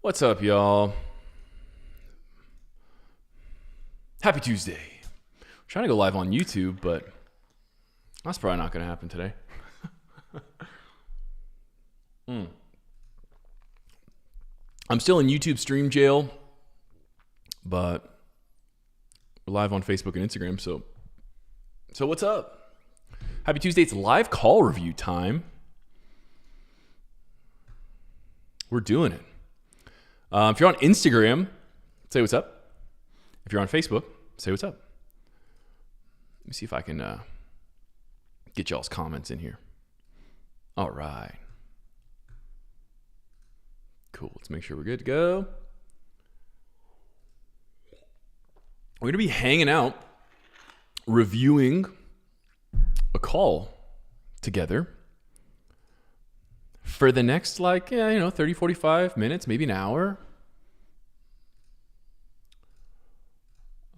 What's up, y'all? Happy Tuesday. I'm trying to go live on YouTube, but that's probably not going to happen today. I'm still in YouTube stream jail, but we're live on Facebook and Instagram, so what's up? Happy Tuesday. It's live call review time. We're doing it. If you're on Instagram, say what's up. If you're on Facebook, say what's up. Let me see if I can get y'all's comments in here. All right. Cool. Let's make sure we're good to go. We're going to be hanging out, reviewing a call together for the next 30, 45 minutes, maybe an hour.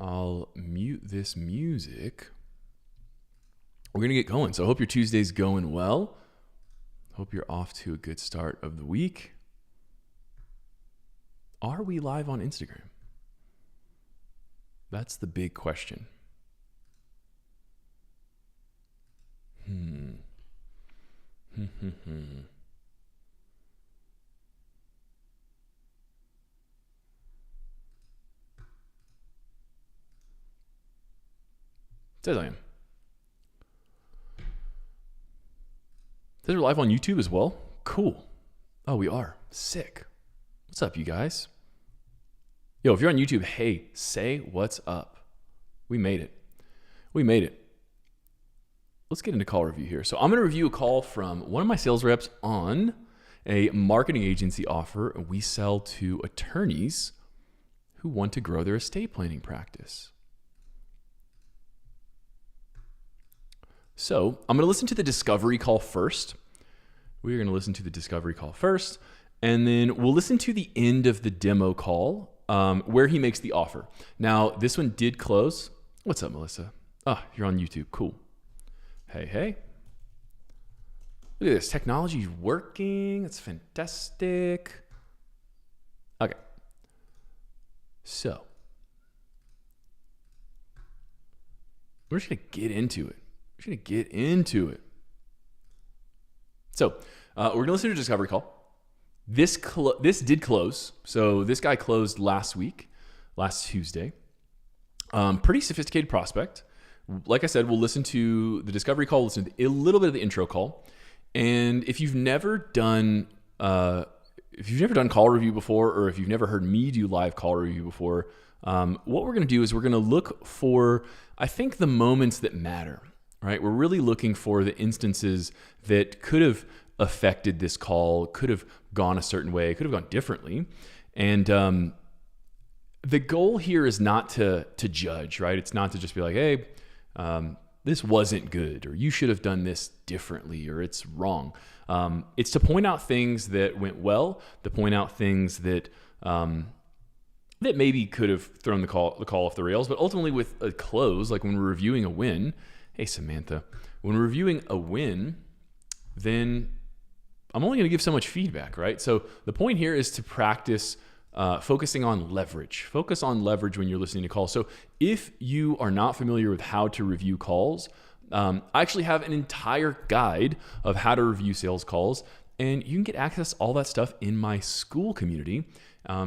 I'll mute this music. We're going to get going. So I hope your Tuesday's going well. Hope you're off to a good start of the week. Are we live on Instagram? That's the big question. Says I am. Says we're live on YouTube as well. Cool. Oh, we are. Sick. What's up, you guys? Yo, if you're on YouTube, hey, say what's up. We made it. We made it. Let's get into call review here. So I'm going to review a call from one of my sales reps on a marketing agency offer we sell to attorneys who want to grow their estate planning practice. So I'm going to listen to the discovery call first. We're going to listen to the discovery call first, and then we'll listen to the end of the demo call where he makes the offer. Now, this one did close. What's up, Melissa? Oh, you're on YouTube. Cool. Hey, hey. Look at this. Technology's working. It's fantastic. Okay. So, we're just going to get into it. So we're going to listen to a discovery call. This did close. So this guy closed last Tuesday. Pretty sophisticated prospect. Like I said, we'll listen to the discovery call, listen to a little bit of the intro call. And if you've never done call review before, or if you've never heard me do live call review before, what we're going to do is we're going to look for, I think, the moments that matter. Right? We're really looking for the instances that could have affected this call, could have gone a certain way, could have gone differently. And the goal here is not to judge, right? It's not to just be like, hey, this wasn't good, or you should have done this differently, or it's wrong. It's to point out things that went well, to point out things that maybe could have thrown the call off the rails. But ultimately with a close, like when we're reviewing a win, hey, Samantha, when we're reviewing a win, then I'm only going to give so much feedback, right? So the point here is to practice focusing on leverage. Focus on leverage when you're listening to calls. So if you are not familiar with how to review calls, I actually have an entire guide of how to review sales calls, and you can get access to all that stuff in my school community.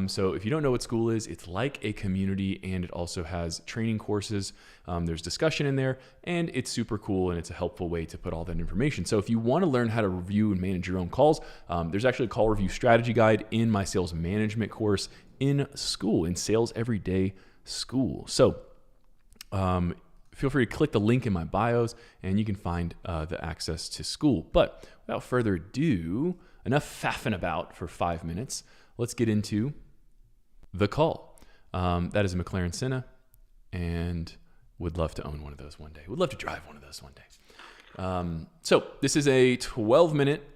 So if you don't know what school is, it's like a community, and it also has training courses. There's discussion in there, and it's super cool, and it's a helpful way to put all that information. So if you want to learn how to review and manage your own calls, there's actually a call review strategy guide in my sales management course in school, in Sales Everyday School. So feel free to click the link in my bios, and you can find the access to school. But without further ado, enough faffing about for 5 minutes. Let's get into the call. That is a McLaren Senna, and would love to own one of those one day. Would love to drive one of those one day. So this is a 12-minute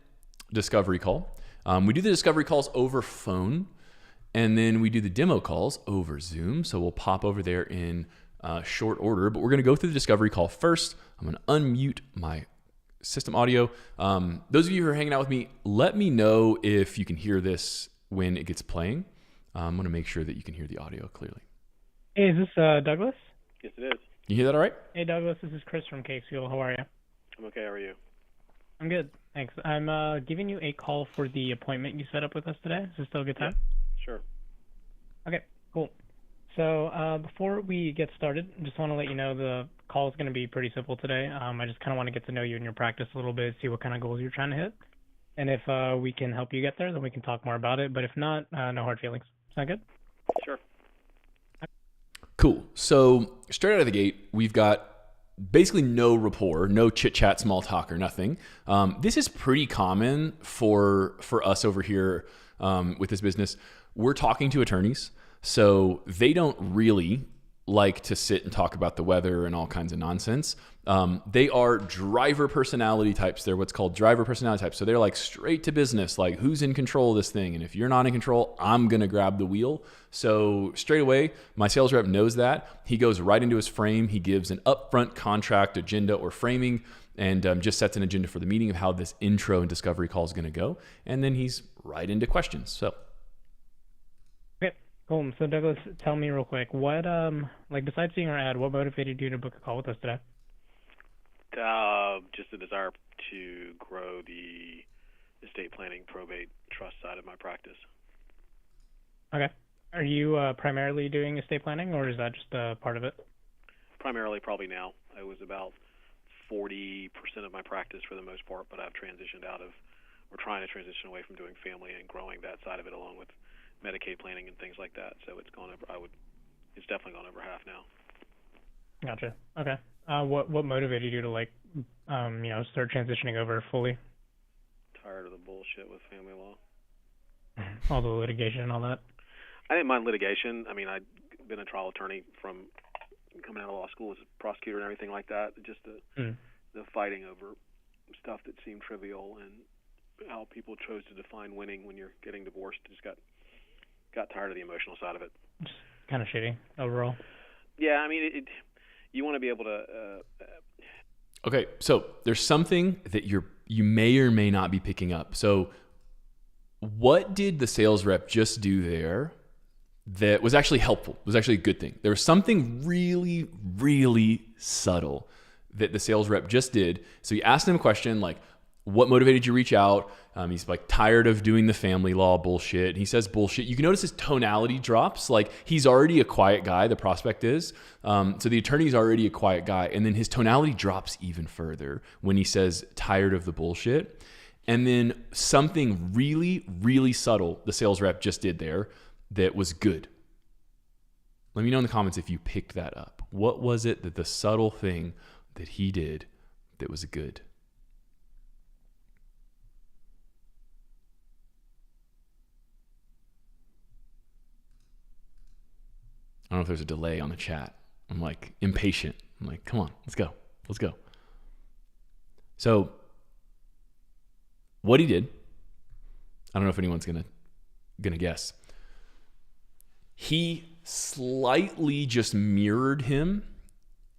discovery call. We do the discovery calls over phone, and then we do the demo calls over Zoom. So we'll pop over there in short order, but we're going to go through the discovery call first. I'm going to unmute my system audio. Those of you who are hanging out with me, let me know if you can hear this when it gets playing. I'm going to make sure that you can hear the audio clearly. Hey, is this Douglas? Yes, it is. You hear that all right? Hey, Douglas, this is Chris from Cake Fuel. How are you? I'm okay. How are you? I'm good, thanks. I'm giving you a call for the appointment you set up with us today. Is this still a good time? Sure. Okay, cool. So before we get started, I just want to let you know the call is going to be pretty simple today. I just kind of want to get to know you and your practice a little bit, see what kind of goals you're trying to hit. And if we can help you get there, then we can talk more about it. But if not, no hard feelings. Sound good? Sure. Cool. So straight out of the gate, we've got basically no rapport, no chit chat, small talk, or nothing. This is pretty common for us over here with this business. We're talking to attorneys, so they don't really like to sit and talk about the weather and all kinds of nonsense. They are driver personality types. They're what's called driver personality types. So they're like straight to business, like who's in control of this thing? And if you're not in control, I'm going to grab the wheel. So straight away, my sales rep knows that. He goes right into his frame. He gives an upfront contract agenda or framing and just sets an agenda for the meeting of how this intro and discovery call is going to go. And then he's right into questions. So. Okay, cool. So Douglas, tell me real quick, what, like besides seeing our ad, what motivated you to book a call with us today? Just a desire to grow the estate planning, probate, trust side of my practice. Okay. Are you primarily doing estate planning, or is that just a part of it? Primarily, probably now. I was about 40% of my practice for the most part, but I've transitioned out of, or trying to transition away from doing family and growing that side of it along with Medicaid planning and things like that. So it's gone over. It's definitely gone over half now. Gotcha. Okay. What motivated you to start transitioning over fully? Tired of the bullshit with family law. All the litigation and all that. I didn't mind litigation. I mean, I'd been a trial attorney from coming out of law school as a prosecutor and everything like that. Just the fighting over stuff that seemed trivial and how people chose to define winning when you're getting divorced. Just got tired of the emotional side of it. Just kind of shitty overall. Yeah, I mean, you want to be able to. Okay, so there's something that you may or may not be picking up. So, what did the sales rep just do there that was actually helpful? Was actually a good thing. There was something really, really subtle that the sales rep just did. So you asked him a question like, "What motivated you to reach out?" He's like tired of doing the family law bullshit. He says bullshit. You can notice his tonality drops. Like he's already a quiet guy, the prospect is. So the attorney's already a quiet guy. And then his tonality drops even further when he says tired of the bullshit. And then something really, really subtle the sales rep just did there that was good. Let me know in the comments if you picked that up. What was it that the subtle thing that he did that was good? I don't know if there's a delay on the chat. I'm like impatient. I'm like, come on, let's go. Let's go. So what he did, I don't know if anyone's gonna guess. He slightly just mirrored him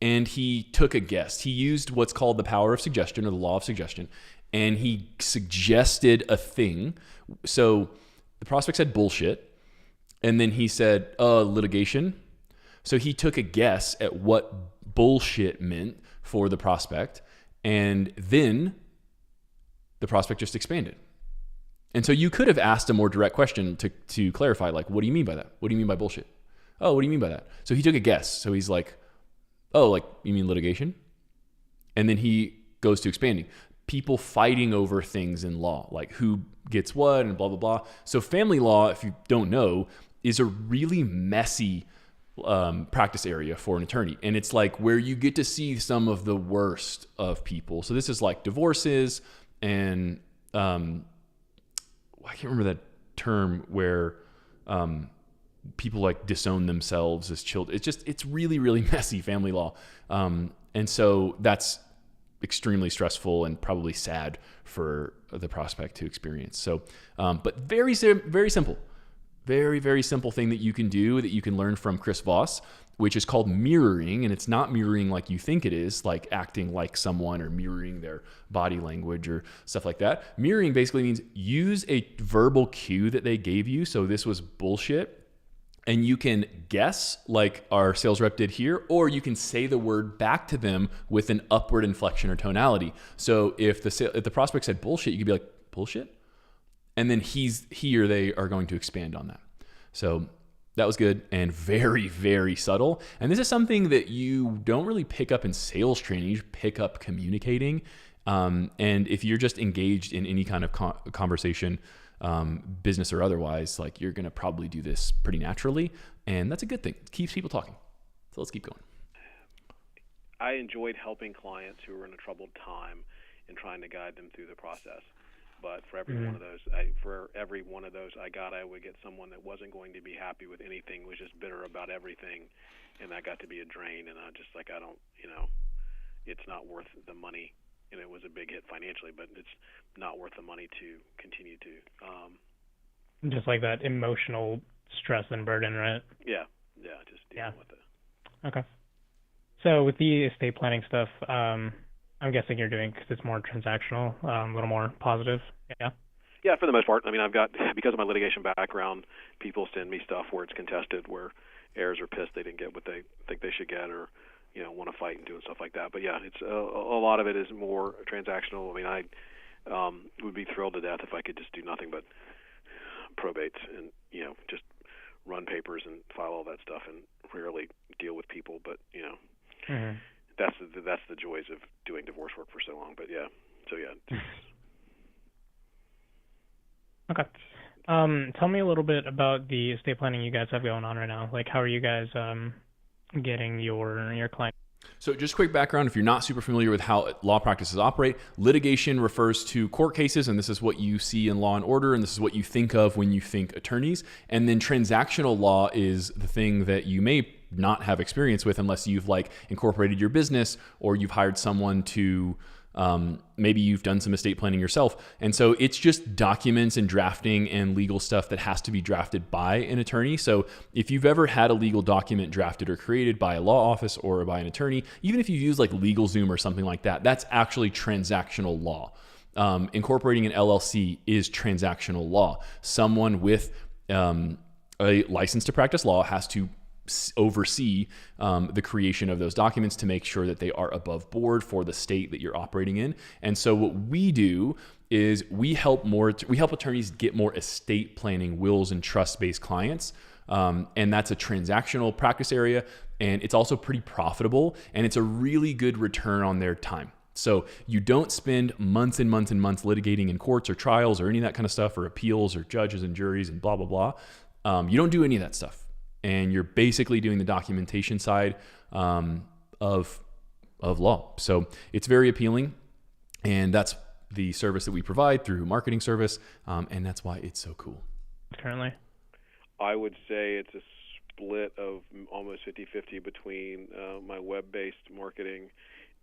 and he took a guess. He used what's called the power of suggestion or the law of suggestion. And he suggested a thing. So the prospect said bullshit. And then he said, litigation. So he took a guess at what bullshit meant for the prospect. And then the prospect just expanded. And so you could have asked a more direct question to clarify, like, what do you mean by that? What do you mean by bullshit? Oh, what do you mean by that? So he took a guess. So he's like, oh, like, you mean litigation? And then he goes to expanding. People fighting over things in law, like who gets what and blah, blah, blah. So family law, if you don't know, is a really messy practice area for an attorney. And it's like where you get to see some of the worst of people. So this is like divorces and I can't remember that term where people like disown themselves as children. It's really, really messy family law. And so that's extremely stressful and probably sad for the prospect to experience. So, but very, very simple. Very, very simple thing that you can do that you can learn from Chris Voss. which is called mirroring. And it's not mirroring like you think it is, like acting like someone or mirroring their body language or stuff like that. Mirroring basically means use a verbal cue that they gave you. So this was bullshit. And you can guess like our sales rep did here, or you can say the word back to them with an upward inflection or tonality. So if the prospect said bullshit, you could be like, bullshit? And then he or they are going to expand on that. So that was good and very, very subtle. And this is something that you don't really pick up in sales training. You pick up communicating. And if you're just engaged in any kind of conversation, business or otherwise, like you're going to probably do this pretty naturally. And that's a good thing. It keeps people talking. So let's keep going. I enjoyed helping clients who were in a troubled time and trying to guide them through the process. But for every one of those, I would get someone that wasn't going to be happy with anything, was just bitter about everything, and that got to be a drain. And I just like, it's not worth the money. And it was a big hit financially, but it's not worth the money to continue to. Just like that emotional stress and burden, right? Yeah, just dealing with it. Okay. So with the estate planning stuff, I'm guessing you're doing, because it's more transactional, a little more positive. Yeah. Yeah, for the most part. I mean, I've got, because of my litigation background, people send me stuff where it's contested, where heirs are pissed they didn't get what they think they should get, or want to fight and doing stuff like that. But yeah, it's a lot of it is more transactional. I mean, I would be thrilled to death if I could just do nothing but probates and just run papers and file all that stuff and rarely deal with people. But that's the joys of doing divorce work for so long. But yeah, so yeah. Okay. Tell me a little bit about the estate planning you guys have going on right now. Like, how are you guys getting your client? So just quick background, if you're not super familiar with how law practices operate, litigation refers to court cases, and this is what you see in Law and Order, and this is what you think of when you think attorneys. And then transactional law is the thing that you may not have experience with unless you've like incorporated your business or you've hired someone to maybe you've done some estate planning yourself. And so it's just documents and drafting and legal stuff that has to be drafted by an attorney. So if you've ever had a legal document drafted or created by a law office or by an attorney, even if you use like LegalZoom or something like that, that's actually transactional law. Incorporating an LLC is transactional law. Someone with a license to practice law has to oversee the creation of those documents to make sure that they are above board for the state that you're operating in. And so what we do is we help attorneys get more estate planning, wills, and trust-based clients. And that's a transactional practice area. And it's also pretty profitable, and it's a really good return on their time. So you don't spend months and months and months litigating in courts or trials or any of that kind of stuff, or appeals or judges and juries and blah, blah, blah. You don't do any of that stuff. And you're basically doing the documentation side of law. So it's very appealing, and that's the service that we provide through marketing service, and that's why it's so cool. Currently, I would say it's a split of almost 50-50 between my web-based marketing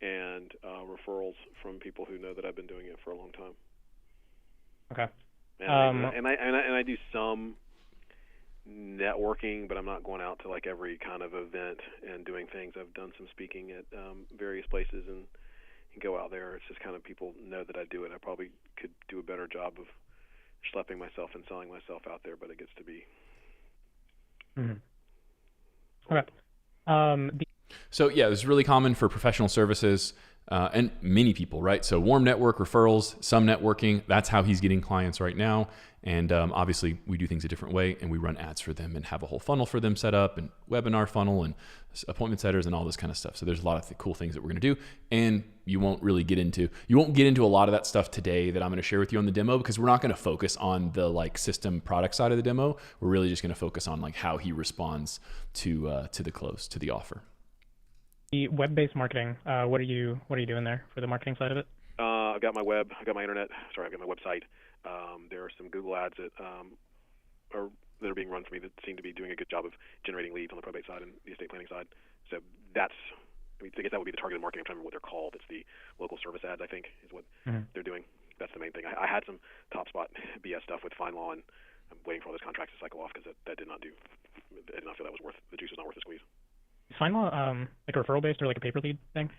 and referrals from people who know that I've been doing it for a long time. Okay. And I do some networking, but I'm not going out to like every kind of event and doing things. I've done some speaking at various places and go out there. It's just kind of people know that I do it. I probably could do a better job of schlepping myself and selling myself out there, but it gets to be. Okay. So yeah, this is really common for professional services and many people, right? So warm network, referrals, some networking, that's how he's getting clients right now. And obviously we do things a different way, and we run ads for them and have a whole funnel for them set up, and webinar funnel and appointment setters and all this kind of stuff. So there's a lot of cool things that we're going to do, and you won't get into a lot of that stuff today that I'm going to share with you on the demo, because we're not going to focus on the like system product side of the demo. We're really just going to focus on like how he responds to the close, to the offer. The web-based marketing, what are you doing there for the marketing side of it? I've got my website. There are some Google ads that are being run for me that seem to be doing a good job of generating leads on the probate side and the estate planning side. So I guess that would be the targeted marketing. I'm trying to remember what they're called. It's the local service ads, I think, is what they're doing. That's the main thing. I had some top spot BS stuff with Fine Law, and I'm waiting for all those contracts to cycle off, because I did not feel that was worth, the juice was not worth the squeeze. Is Fine Law like a referral based or like a pay per lead thing?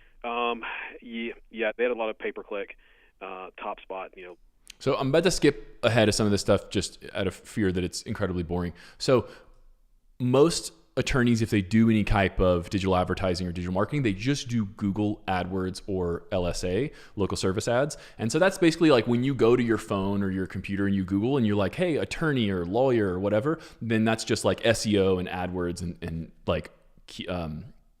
Yeah, they had a lot of pay per click, top spot, So I'm about to skip ahead of some of this stuff just out of fear that it's incredibly boring. So most attorneys, if they do any type of digital advertising or digital marketing, they just do Google AdWords or LSA, local service ads. And so that's basically like when you go to your phone or your computer and you Google and you're like, hey, attorney or lawyer or whatever, then that's just like SEO and AdWords and like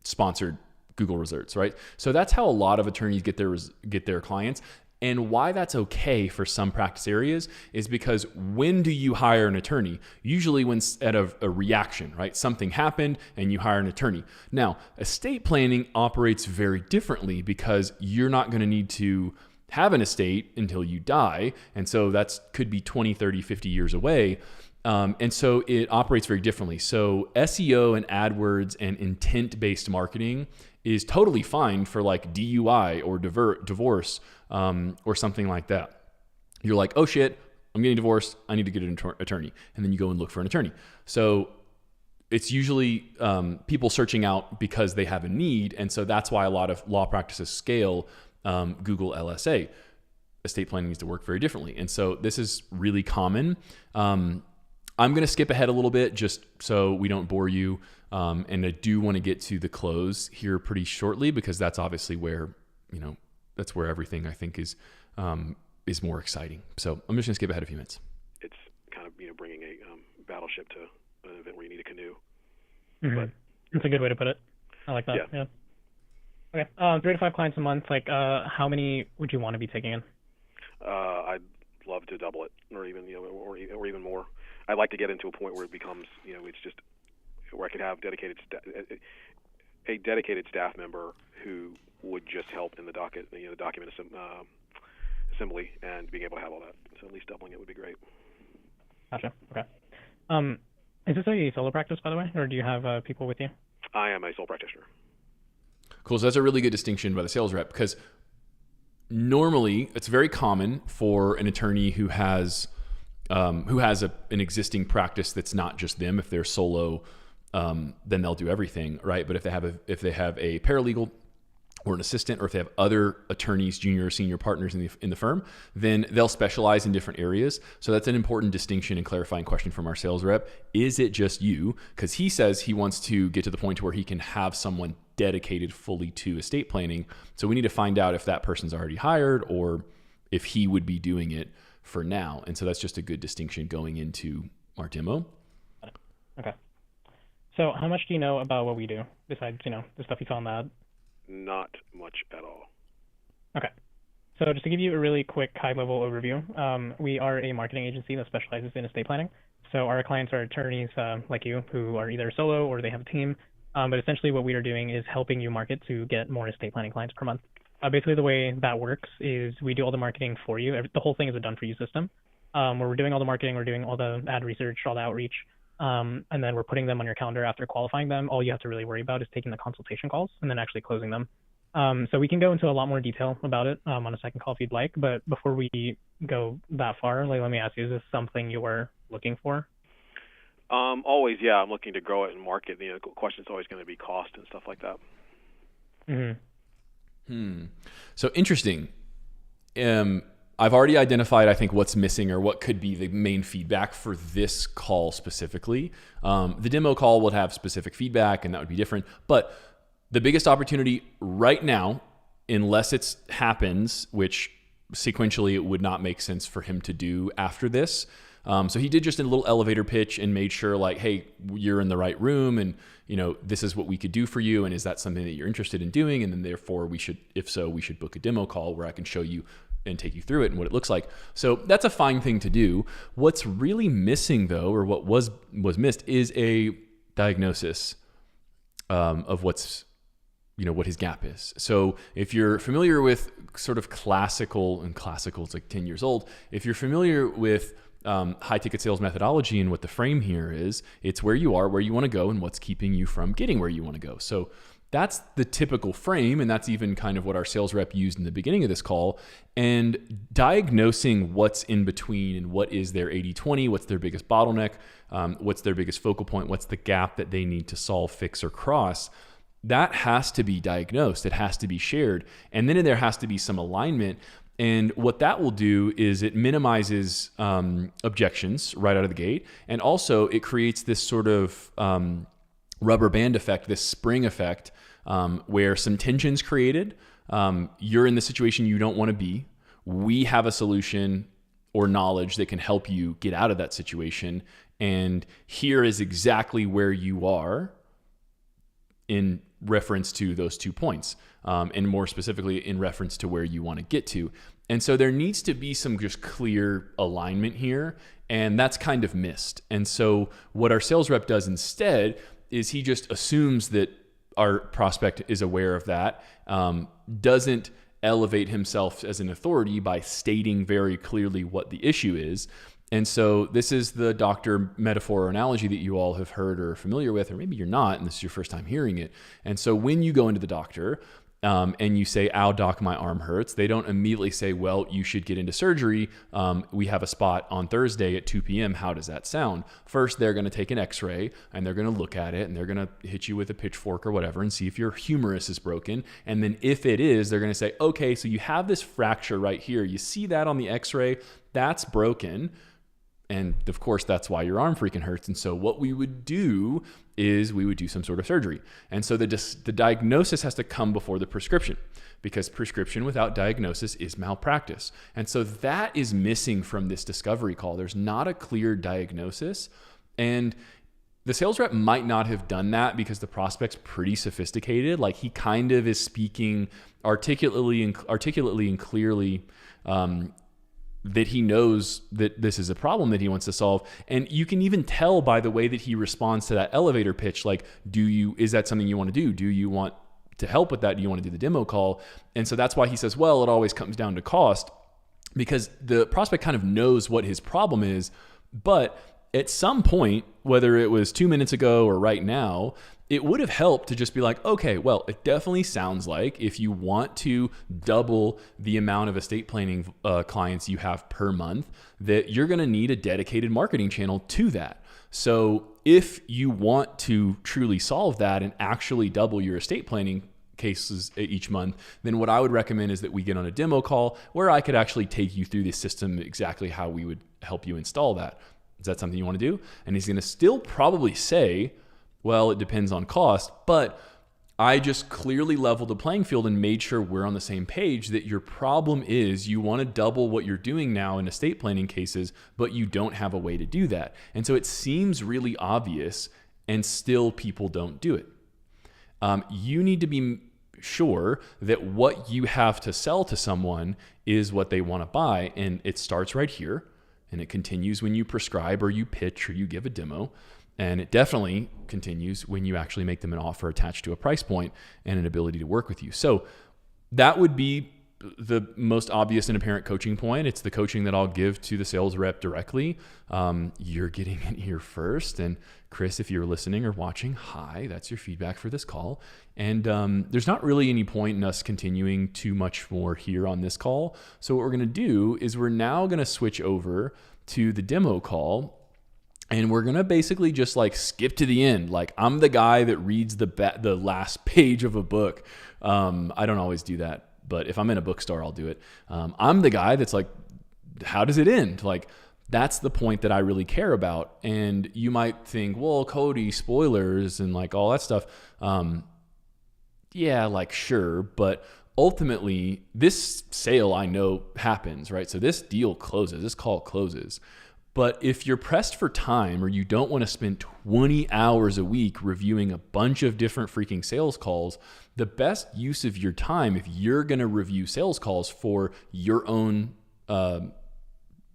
sponsored Google results, right? So that's how a lot of attorneys get their clients. And why that's okay for some practice areas is because when do you hire an attorney? Usually when at a reaction, right? Something happened and you hire an attorney. Now, estate planning operates very differently because you're not going to need to have an estate until you die. And so that could be 20, 30, 50 years away. And so it operates very differently. So SEO and AdWords and intent-based marketing is totally fine for like DUI or divorce or something like that. You're like, oh shit, I'm getting divorced. I need to get an attorney. And then you go and look for an attorney. So it's usually people searching out because they have a need. And so that's why a lot of law practices scale Google LSA. Estate planning needs to work very differently. And so this is really common. I'm going to skip ahead a little bit just so we don't bore you. And I do want to get to the close here pretty shortly because that's obviously where, that's where everything I think is more exciting. So I'm just going to skip ahead a few minutes. It's kind of, bringing a battleship to an event where you need a canoe. Mm-hmm. But that's a good way to put it. I like that. Yeah. Okay. 3 to 5 clients a month. Like, how many would you want to be taking in? I'd love to double it, or even or even more. I'd like to get into a point where it becomes, it's just where I could have a dedicated staff member who would just help in the docket, the document assembly, and being able to have all that. So at least doubling it would be great. Gotcha. Okay. Is this a solo practice, by the way, or do you have people with you? I am a sole practitioner. Cool. So that's a really good distinction by the sales rep because normally it's very common for an attorney who has an existing practice that's not just them. If they're solo, then they'll do everything, right? But if they have a paralegal or an assistant, or if they have other attorneys, junior or senior partners in the firm, then they'll specialize in different areas. So that's an important distinction and clarifying question from our sales rep. Is it just you? Because he says he wants to get to the point where he can have someone dedicated fully to estate planning. So we need to find out if that person's already hired or if he would be doing it for now. And so that's just a good distinction going into our demo. Okay. So how much do you know about what we do besides, the stuff you saw on the ad? Not much at all. Okay. So just to give you a really quick high-level overview, we are a marketing agency that specializes in estate planning. So our clients are attorneys like you who are either solo or they have a team. But essentially what we are doing is helping you market to get more estate planning clients per month. Basically the way that works is we do all the marketing for you. The whole thing is a done-for-you system where we're doing all the marketing, we're doing all the ad research, all the outreach, and then we're putting them on your calendar after qualifying them. All you have to really worry about is taking the consultation calls and then actually closing them. So we can go into a lot more detail about it on a second call if you'd like. But before we go that far, let me ask you, is this something you were looking for? Always, yeah. I'm looking to grow it and market. The question is always going to be cost and stuff like that. Mm-hmm. So interesting. I've already identified, I think, what's missing or what could be the main feedback for this call specifically. The demo call would have specific feedback and that would be different. But the biggest opportunity right now, unless it happens, which sequentially it would not make sense for him to do after this. So he did just a little elevator pitch and made sure like, hey, you're in the right room and, this is what we could do for you. And is that something that you're interested in doing? And then therefore we should book a demo call where I can show you and take you through it and what it looks like. So that's a fine thing to do. What's really missing though, or what was missed is a diagnosis of what his gap is. So if you're familiar with sort of classical, it's like 10 years old. If you're familiar with high ticket sales methodology and what the frame here is, it's where you are, where you want to go, and what's keeping you from getting where you want to go. So that's the typical frame, and that's even kind of what our sales rep used in the beginning of this call. And diagnosing what's in between and what is their 80-20, what's their biggest bottleneck, what's their biggest focal point, what's the gap that they need to solve, fix, or cross. that has to be diagnosed. It has to be shared. And then there has to be some alignment. And what that will do is it minimizes objections right out of the gate. And also it creates this sort of rubber band effect, this spring effect, where some tension's created. You're in the situation you don't want to be. We have a solution or knowledge that can help you get out of that situation. And here is exactly where you are in reference to those 2 points, and more specifically in reference to where you want to get to. And so there needs to be some just clear alignment here, and that's kind of missed. And so what our sales rep does instead is he just assumes that our prospect is aware of that, doesn't elevate himself as an authority by stating very clearly what the issue is. And so this is the doctor metaphor or analogy that you all have heard or are familiar with, or maybe you're not, and this is your first time hearing it. And so when you go into the doctor and you say, "Ow, doc, my arm hurts," they don't immediately say, "Well, you should get into surgery. We have a spot on Thursday at 2 p.m. How does that sound?" First, they're going to take an x-ray and they're going to look at it and they're going to hit you with a pitchfork or whatever and see if your humerus is broken. And then if it is, they're going to say, "Okay, so you have this fracture right here. You see that on the x-ray? That's broken. And of course, that's why your arm freaking hurts." And so what we would do is we would do some sort of surgery. And so the diagnosis has to come before the prescription, because prescription without diagnosis is malpractice. And so that is missing from this discovery call. There's not a clear diagnosis. And the sales rep might not have done that because the prospect's pretty sophisticated. Like, he kind of is speaking articulately and clearly, that he knows that this is a problem that he wants to solve. And you can even tell by the way that he responds to that elevator pitch, like, is that something you want to do? Do you want to help with that? Do you want to do the demo call? And so that's why he says, well, it always comes down to cost, because the prospect kind of knows what his problem is. But at some point, whether it was 2 minutes ago or right now, it would have helped to just be like, okay, well, it definitely sounds like if you want to double the amount of estate planning clients you have per month, that you're going to need a dedicated marketing channel to that. So if you want to truly solve that and actually double your estate planning cases each month, then what I would recommend is that we get on a demo call where I could actually take you through the system, exactly how we would help you install that. Is that something you want to do? And he's going to still probably say, well, it depends on cost, but I just clearly leveled the playing field and made sure we're on the same page that your problem is you want to double what you're doing now in estate planning cases, but you don't have a way to do that. And so it seems really obvious, and still people don't do it. You need to be sure that what you have to sell to someone is what they want to buy, and it starts right here, and it continues when you prescribe or you pitch or you give a demo. And it definitely continues when you actually make them an offer attached to a price point and an ability to work with you. So that would be the most obvious and apparent coaching point. It's the coaching that I'll give to the sales rep directly. You're getting it here first. And Chris, if you're listening or watching, hi, that's your feedback for this call. And there's not really any point in us continuing too much more here on this call. So what we're going to do is we're now going to switch over to the demo call. And we're going to basically just like skip to the end. Like, I'm the guy that reads the last page of a book. I don't always do that, but if I'm in a bookstore, I'll do it. I'm the guy that's like, how does it end? Like, that's the point that I really care about. And you might think, well, Cody, spoilers and like all that stuff. Yeah, like sure. But ultimately this sale I know happens, right? So this deal closes, this call closes. But if you're pressed for time or you don't want to spend 20 hours a week reviewing a bunch of different freaking sales calls, the best use of your time, if you're going to review sales calls for your own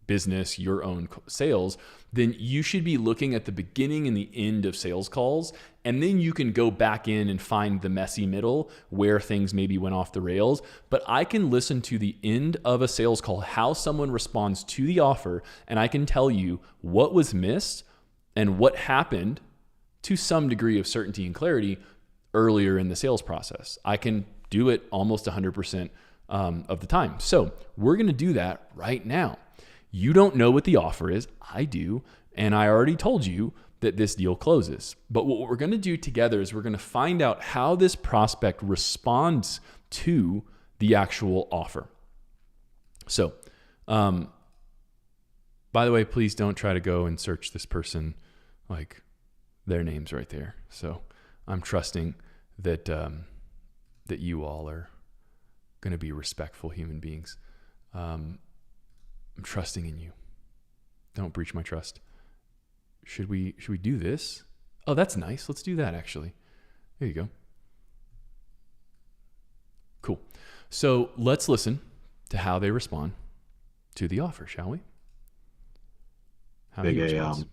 business, your own sales, then you should be looking at the beginning and the end of sales calls. And then you can go back in and find the messy middle where things maybe went off the rails. But I can listen to the end of a sales call, how someone responds to the offer, and I can tell you what was missed and what happened to some degree of certainty and clarity earlier in the sales process. I can do it almost 100% of the time. So we're going to do that right now. You don't know what the offer is. I do. And I already told you that this deal closes. But what we're going to do together is we're going to find out how this prospect responds to the actual offer. So, by the way, please don't try to go and search this person, like their name's right there. So I'm trusting that that you all are going to be respectful human beings. I'm trusting in you. Don't breach my trust. Should we do this? Oh, that's nice. Let's do that actually. There you go. Cool. So let's listen to how they respond to the offer, shall we? How Big A, don't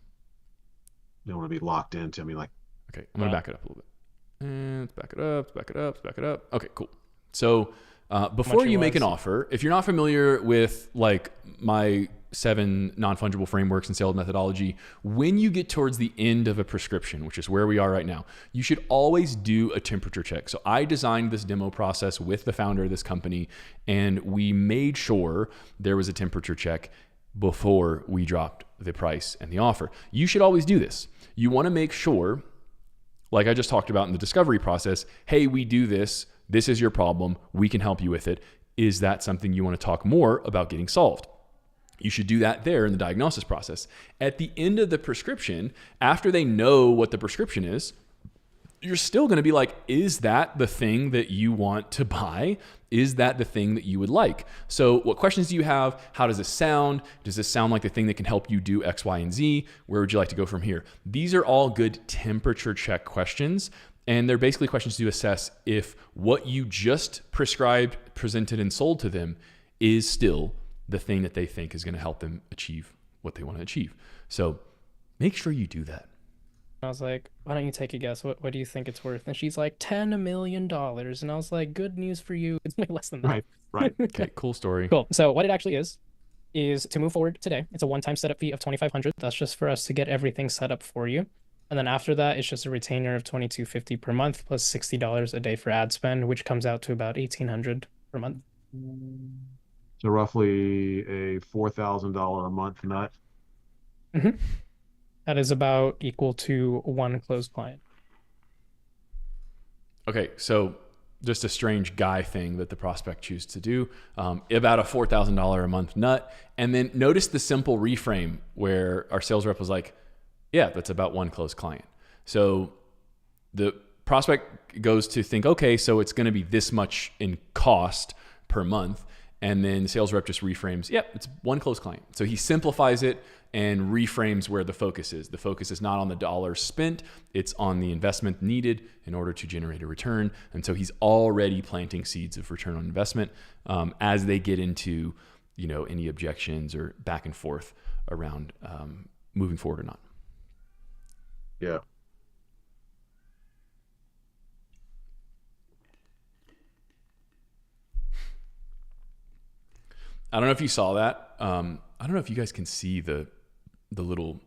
want to be locked into. I mean, like, okay, I'm gonna back it up a little bit. And let's back it up. Let's back it up. Let's back it up. Okay, cool. So before you make an offer, if you're not familiar with like my 7 non-fungible frameworks and sales methodology, when you get towards the end of a prescription, which is where we are right now, you should always do a temperature check. So I designed this demo process with the founder of this company, and we made sure there was a temperature check before we dropped the price and the offer. You should always do this. You want to make sure, like I just talked about in the discovery process, hey, we do this. This is your problem. We can help you with it. Is that something you want to talk more about getting solved? You should do that there in the diagnosis process. At the end of the prescription, after they know what the prescription is, you're still going to be like, is that the thing that you want to buy? Is that the thing that you would like? So what questions do you have? How does this sound? Does this sound like the thing that can help you do X, Y, and Z? Where would you like to go from here? These are all good temperature check questions. And they're basically questions to assess if what you just prescribed, presented, and sold to them is still the thing that they think is going to help them achieve what they want to achieve. So make sure you do that. I was like, why don't you take a guess? What do you think it's worth? And she's like, $10 million. And I was like, good news for you. It's way less than that. Right. Okay, cool story. Cool. So what it actually is to move forward today. It's a one-time setup fee of $2,500. That's just for us to get everything set up for you. And then after that, it's just a retainer of $2,250 per month plus $60 a day for ad spend, which comes out to about $1,800 per month. So roughly a $4,000 a month nut. Mm-hmm. That is about equal to one closed client. Okay, so just a strange guy thing that the prospect chooses to do, about a $4,000 a month nut. And then notice the simple reframe where our sales rep was like, yeah, that's about one closed client. So the prospect goes to think, okay, so it's going to be this much in cost per month. And then the sales rep just reframes, yep, it's one closed client. So he simplifies it and reframes where the focus is. The focus is not on the dollars spent, it's on the investment needed in order to generate a return. And so he's already planting seeds of return on investment as they get into, any objections or back and forth around moving forward or not. Yeah. I don't know if you saw that. I don't know if you guys can see the little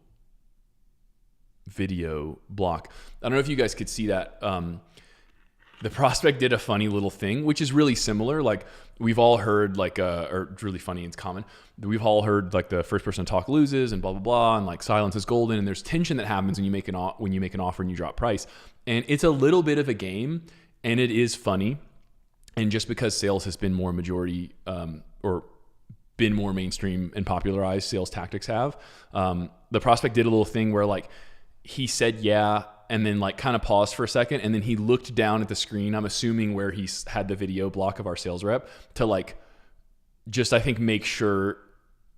video block. I don't know if you guys could see that. The prospect did a funny little thing, which is really similar. Like we've all heard or really funny, it's common. We've all heard like the first person to talk loses and blah, blah, blah. And like silence is golden. And there's tension that happens when you make an offer and you drop price. And it's a little bit of a game and it is funny. And just because sales has been more majority, or been more mainstream and popularized, sales tactics have, the prospect did a little thing where like he said, yeah, and then like kind of paused for a second. And then he looked down at the screen, I'm assuming where he had the video block of our sales rep, to like, just, I think, make sure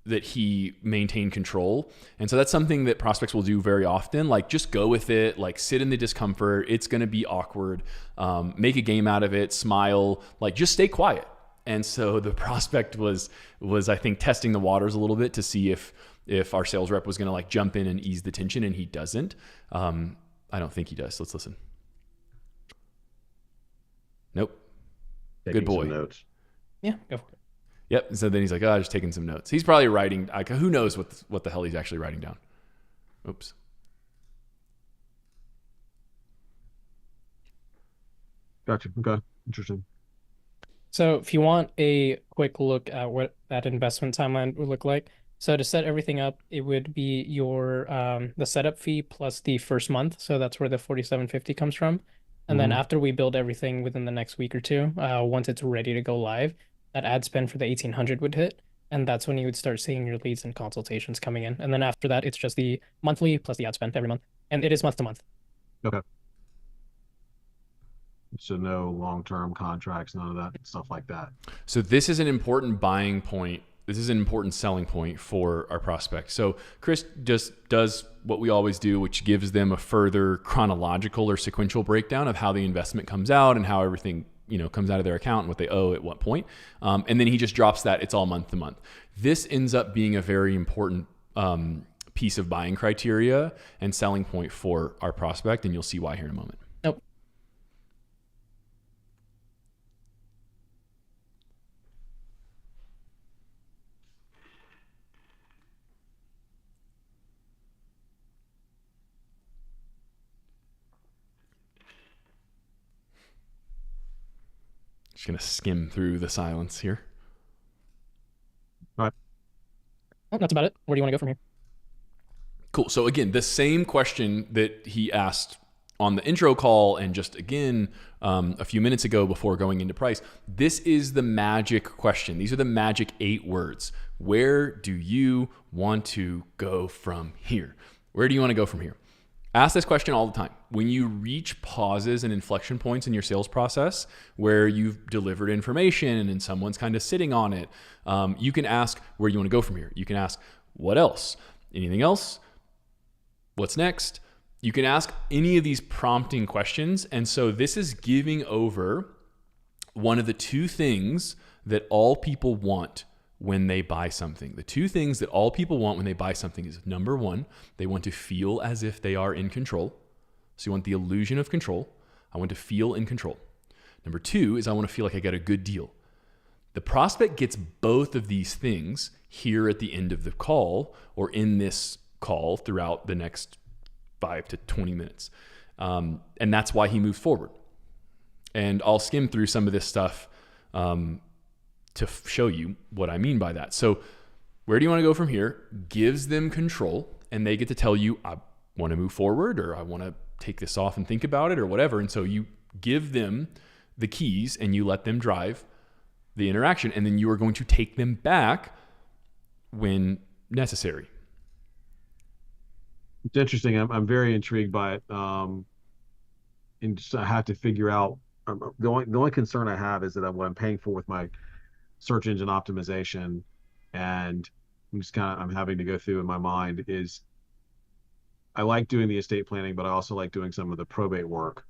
that he maintained control. And so that's something that prospects will do very often. Like just go with it, like sit in the discomfort. It's going to be awkward. Make a game out of it, smile, like just stay quiet. And so the prospect was I think testing the waters a little bit to see if our sales rep was going to like jump in and ease the tension, and he doesn't. I don't think he does. Let's listen. Nope. Good boy. Some notes. Yeah, go for it. Yep. So then he's like, just taking some notes. He's probably writing. Like, who knows what the hell he's actually writing down? Oops. Gotcha. Okay. Interesting. So if you want a quick look at what that investment timeline would look like, So to set everything up, it would be your the setup fee plus the first month. So that's where the 4750 comes from. And then Mhm. after we build everything within the next week or two, once it's ready to go live, that ad spend for the 1800 would hit. And that's when you would start seeing your leads and consultations coming in. And then after that, it's just the monthly plus the ad spend every month. And it is month to month. Okay. So no long-term contracts, none of that stuff like that. So this is an important buying point. This is an important selling point for our prospect. So Chris just does what we always do, which gives them a further chronological or sequential breakdown of how the investment comes out and how everything comes out of their account and what they owe at what point. And then he just drops that it's all month to month. This ends up being a very important piece of buying criteria and selling point for our prospect, and you'll see why here in a moment. Nope. Just going to skim through the silence here. All right. Well, that's about it. Where do you want to go from here? Cool. So again, the same question that he asked on the intro call and just again a few minutes ago before going into price. This is the magic question. These are the magic 8 words. Where do you want to go from here? Where do you want to go from here? Ask this question all the time. When you reach pauses and inflection points in your sales process where you've delivered information and someone's kind of sitting on it, you can ask, where do you want to go from here? You can ask, what else? Anything else? What's next? You can ask any of these prompting questions. And so this is giving over one of the 2 things that all people want when they buy something. The 2 things that all people want when they buy something is, number 1, they want to feel as if they are in control. So you want the illusion of control. I want to feel in control. Number 2 is I want to feel like I got a good deal. The prospect gets both of these things here at the end of the call or in this call throughout the next 5 to 20 minutes. And that's why he moves forward. And I'll skim through some of this stuff to show you what I mean by that. So where do you want to go from here? Gives them control, and they get to tell you, I want to move forward, or I want to take this off and think about it, or whatever. And so you give them the keys and you let them drive the interaction, and then you are going to take them back when necessary. It's interesting. I'm very intrigued by it. And just, I have to figure out the only concern I have is that what I'm paying for with my search engine optimization, and I'm having to go through in my mind is I like doing the estate planning, but I also like doing some of the probate work.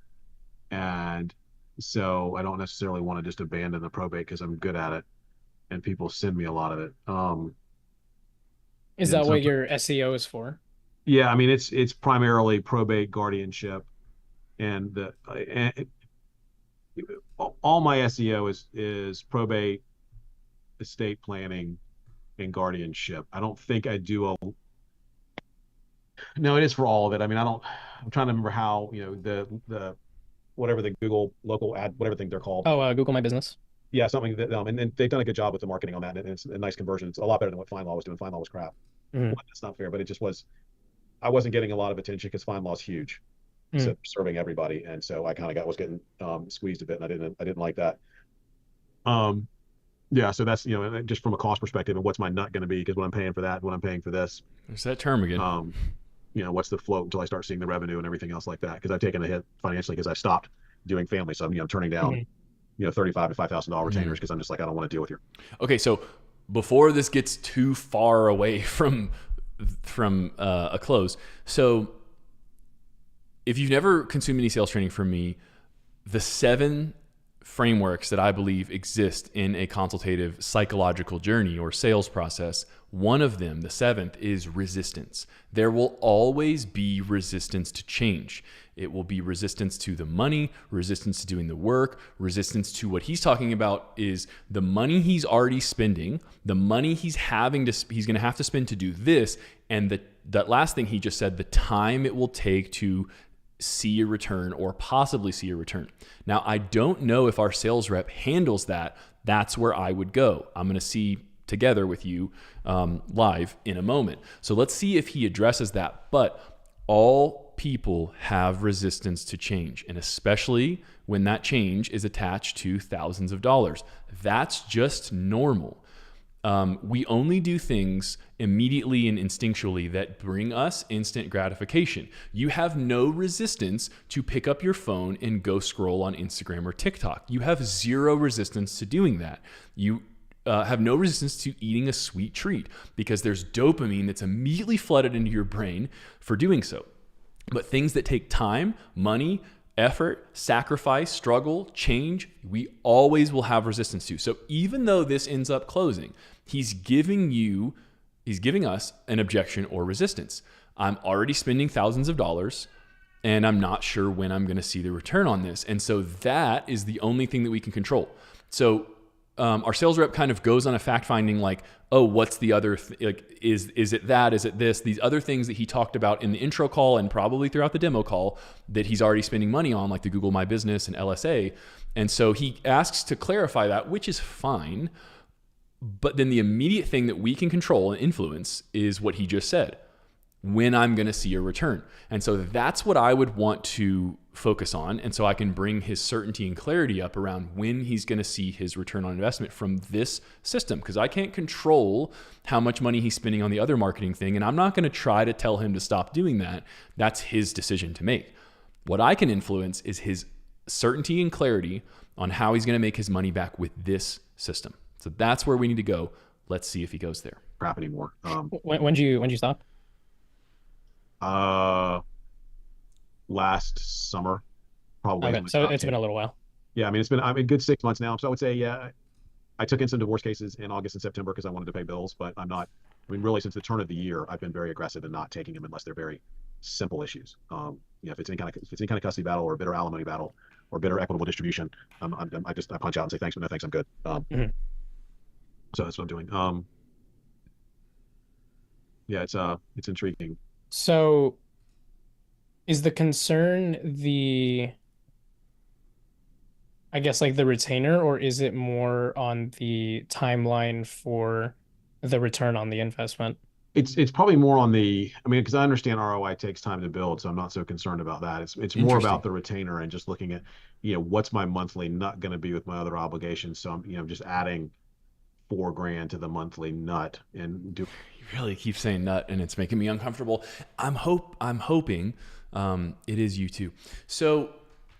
And so I don't necessarily want to just abandon the probate because I'm good at it and people send me a lot of it. Is And that what sometimes, your SEO is for? yeah, I mean, it's primarily probate guardianship and all my SEO is probate, estate planning, and guardianship. I don't think I do no, it is for all of it. I mean, I'm trying to remember how, the whatever the Google local ad, whatever thing they're called. Oh, Google My Business. Yeah, something that, and they've done a good job with the marketing on that, and it's a nice conversion. It's a lot better than what FindLaw was doing. FindLaw was crap. Mm-hmm. Well, that's not fair, but it just was. I wasn't getting a lot of attention because FindLaw's huge, so serving everybody, and so I kind of was getting squeezed a bit, and I didn't like that. Yeah, so that's just from a cost perspective, and what's my nut going to be? Because what I'm paying for that, what I'm paying for this. There's that term again. What's the float until I start seeing the revenue and everything else like that? Because I've taken a hit financially because I stopped doing family, so I'm turning down $35,000 to $5,000 retainers because I'm just like I don't want to deal with you. Okay, so before this gets too far away from a close, so if you've never consumed any sales training from me, the 7 frameworks that I believe exist in a consultative psychological journey or sales process, one of them, the 7th, is resistance. There will always be resistance to change. It will be resistance to the money, resistance to doing the work, resistance to what he's talking about is the money he's already spending, the money he's going to have to spend to do this, and that last thing he just said, the time it will take to see a return or possibly see a return. Now, I don't know if our sales rep handles that. That's where I would go. I'm going to see together with you live in a moment. So let's see if he addresses that. But all people have resistance to change, and especially when that change is attached to thousands of dollars. That's just normal. We only do things immediately and instinctually that bring us instant gratification. You have no resistance to pick up your phone and go scroll on Instagram or TikTok. You have zero resistance to doing that. You have no resistance to eating a sweet treat because there's dopamine that's immediately flooded into your brain for doing so. But things that take time, money, effort, sacrifice, struggle, change, we always will have resistance to. So even though this ends up closing, he's giving us an objection or resistance. I'm already spending thousands of dollars and I'm not sure when I'm going to see the return on this. And so that is the only thing that we can control. So our sales rep kind of goes on a fact finding like, oh, what's the other, is it that, is it this, these other things that he talked about in the intro call and probably throughout the demo call that he's already spending money on, like the Google My Business and LSA. And so he asks to clarify that, which is fine. But then the immediate thing that we can control and influence is what he just said, when I'm going to see a return. And so that's what I would want to focus on. And so I can bring his certainty and clarity up around when he's going to see his return on investment from this system. Because I can't control how much money he's spending on the other marketing thing. And I'm not going to try to tell him to stop doing that. That's his decision to make. What I can influence is his certainty and clarity on how he's going to make his money back with this system. So that's where we need to go. Let's see if he goes there. Crap anymore. When'd you stop? Last summer, probably. Okay, so it's been a little while. Yeah, I mean, it's been a good 6 months now. So I would say, yeah, I took in some divorce cases in August and September because I wanted to pay bills, but I'm not, I mean, really since the turn of the year, I've been very aggressive in not taking them unless they're very simple issues. If it's any kind of custody battle or a bitter alimony battle or bitter equitable distribution, I punch out and say thanks, but no thanks, I'm good. So that's what I'm doing. Yeah, it's intriguing. So is the concern I guess like the retainer, or is it more on the timeline for the return on the investment? It's probably more on because I understand ROI takes time to build, so I'm not so concerned about that. It's more about the retainer and just looking at, what's my monthly nut going to be with my other obligations. So I'm just adding $4,000 to the monthly nut and do. You really keep saying nut, and it's making me uncomfortable. I'm hoping it is you too. So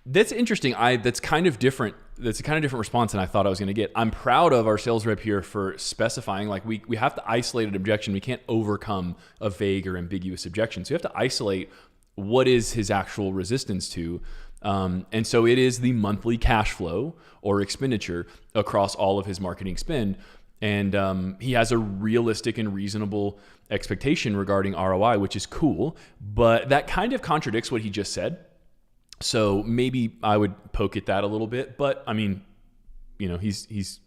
that's interesting. That's kind of different. That's a kind of different response than I thought I was going to get. I'm proud of our sales rep here for specifying, like we have to isolate an objection. We can't overcome a vague or ambiguous objection. So you have to isolate what is his actual resistance to. And so it is the monthly cash flow or expenditure across all of his marketing spend. And he has a realistic and reasonable expectation regarding ROI, which is cool. But that kind of contradicts what he just said. So maybe I would poke at that a little bit. But I mean, he's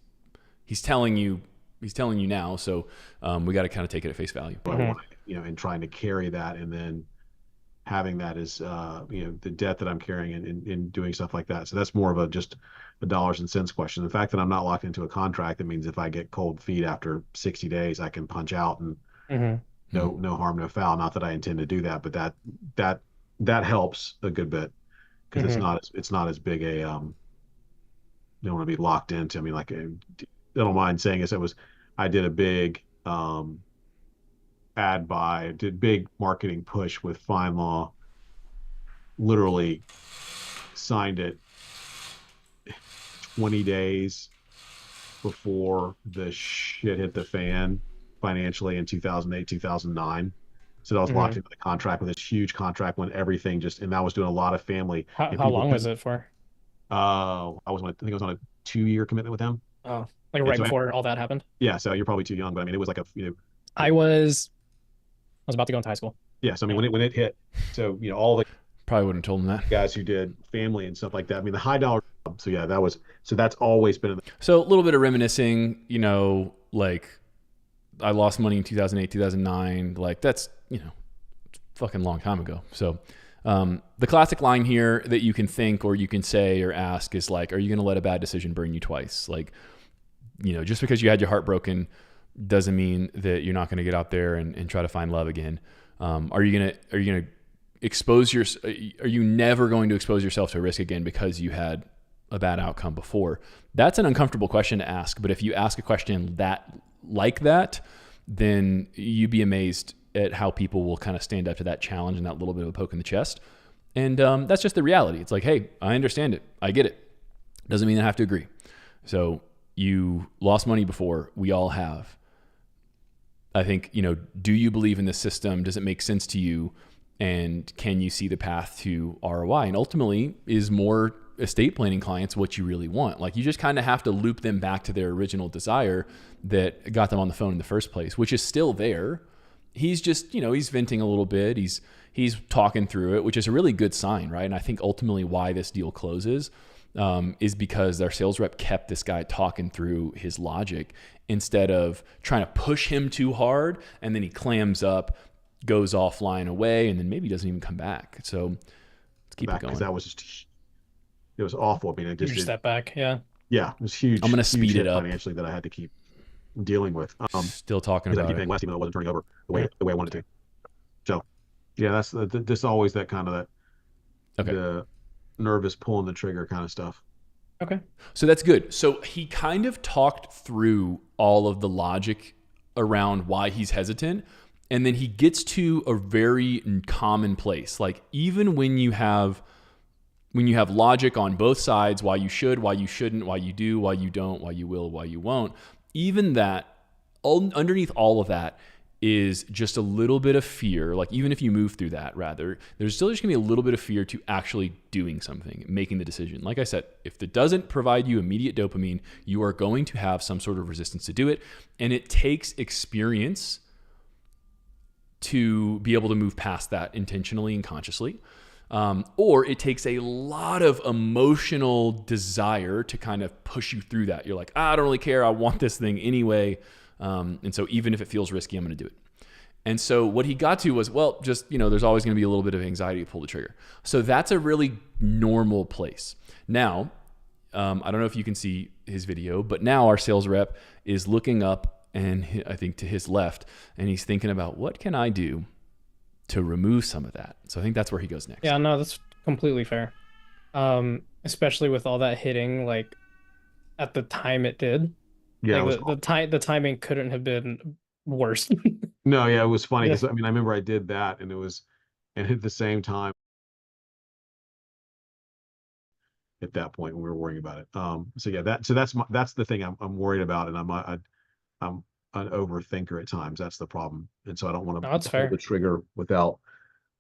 telling you now. So we got to kind of take it at face value. But I want to, and trying to carry that, and then having that as the debt that I'm carrying in doing stuff like that. So that's more of just a dollars and cents question. The fact that I'm not locked into a contract, that means if I get cold feet after 60 days, I can punch out and no harm, no foul. Not that I intend to do that, but that helps a good bit because it's not as big a don't want to be locked into. I mean, like I don't mind saying this. I did a big did big marketing push with FindLaw, literally signed it 20 days before the shit hit the fan financially in 2008, 2009. So I was locked into the contract with this huge contract when everything and I was doing a lot of family. How long was it for? I think I was on a 2-year commitment with them. Oh, like right before all that happened? Yeah. So you're probably too young, but I mean, it was like I was about to go into high school. Yeah. So I mean, when it hit, so, all the probably wouldn't have told him that. Guys who did family and stuff like that. I mean, the high dollar. So yeah, that's always been. So a little bit of reminiscing, like I lost money in 2008, 2009. Like that's, fucking long time ago. So the classic line here that you can think or you can say or ask is like, are you going to let a bad decision burn you twice? Like, just because you had your heart broken, doesn't mean that you're not going to get out there and try to find love again. Are you going to are you never going to expose yourself to risk again because you had a bad outcome before? That's an uncomfortable question to ask. But if you ask a question like that, then you'd be amazed at how people will kind of stand up to that challenge and that little bit of a poke in the chest. And that's just the reality. It's like, hey, I understand it. I get it. Doesn't mean I have to agree. So you lost money before. We all have. I think, do you believe in this system? Does it make sense to you? And can you see the path to ROI? And ultimately, is more estate planning clients what you really want? Like, you just kind of have to loop them back to their original desire that got them on the phone in the first place, which is still there. He's just, he's venting a little bit. He's talking through it, which is a really good sign, right? And I think ultimately why this deal closes is because their sales rep kept this guy talking through his logic instead of trying to push him too hard, and then he clams up, goes offline away, and then maybe doesn't even come back. So let's keep it going. Because that was it was awful. I mean, it just huge step back. Yeah, it was huge. I'm going to speed it up financially that I had to keep dealing with. Still talking about I keep paying less even though it wasn't turning over the way I wanted to. So yeah, that's this always that kind of the nervous pulling the trigger kind of stuff. Okay. So that's good. So he kind of talked through all of the logic around why he's hesitant. And then he gets to a very common place. Like, even when you have logic on both sides, why you should, why you shouldn't, why you do, why you don't, why you will, why you won't, even that, underneath all of that is just a little bit of fear. Like, even if you move through that, rather, there's still just gonna be a little bit of fear to actually doing something, making the decision. Like I said, if it doesn't provide you immediate dopamine, you are going to have some sort of resistance to do it. And it takes experience to be able to move past that intentionally and consciously. Or it takes a lot of emotional desire to kind of push you through that. You're like, I don't really care. I want this thing anyway. And so even if it feels risky, I'm going to do it. And so what he got to was, well, just, there's always going to be a little bit of anxiety to pull the trigger. So that's a really normal place. Now, I don't know if you can see his video, but now our sales rep is looking up, and I think to his left, and he's thinking about, what can I do to remove some of that? So I think that's where he goes next. Yeah, no, that's completely fair. Especially with all that hitting, like, at the time it did. Yeah, like the timing couldn't have been worse. No, yeah, it was funny because I remember I did that, and at the same time at that point when we were worrying about it. So yeah, that's the thing I'm worried about, and I'm an overthinker at times. That's the problem, and so I don't want to pull the trigger without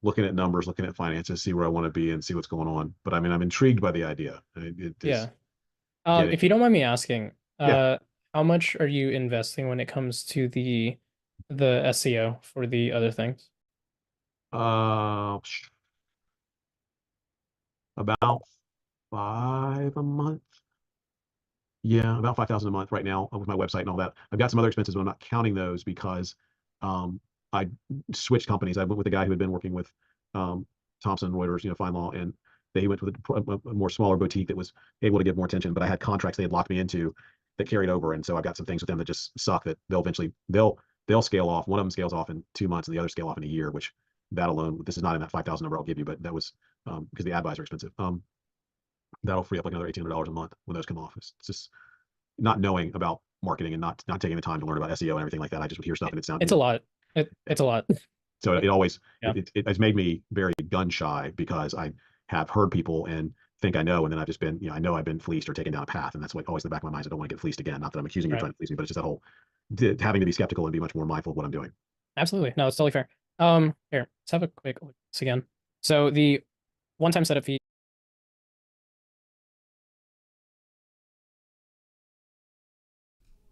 looking at numbers, looking at finances, see where I want to be, and see what's going on. But I mean, I'm intrigued by the idea. If you don't mind me asking, how much are you investing when it comes to the SEO for the other things? About 5 a month. Yeah, about 5,000 a month right now with my website and all that. I've got some other expenses, but I'm not counting those because I switched companies. I went with a guy who had been working with Thomson Reuters, FindLaw, and they went with a more smaller boutique that was able to give more attention. But I had contracts they had locked me into that carried over, and so I've got some things with them that just suck. That they'll scale off. One of them scales off in 2 months, and the other scale off in a year. Which that alone, this is not in that 5,000 number I'll give you, but that was because the ad buys are expensive. That'll free up like another $1,800 a month when those come off. It's just not knowing about marketing and not taking the time to learn about SEO and everything like that. I just would hear stuff and it sounded. It's a lot. It's a lot. So it always it's made me very gun shy because I have heard people and think I know, and then I've just been I know I've been fleeced or taken down a path, and that's like always in the back of my mind. So I don't want to get fleeced again. Not that I'm accusing you of trying to fleece me, but it's just that whole having to be skeptical and be much more mindful of what I'm doing. Absolutely, no, it's totally fair. Here, let's have a quick look at this again. So the one-time setup fee.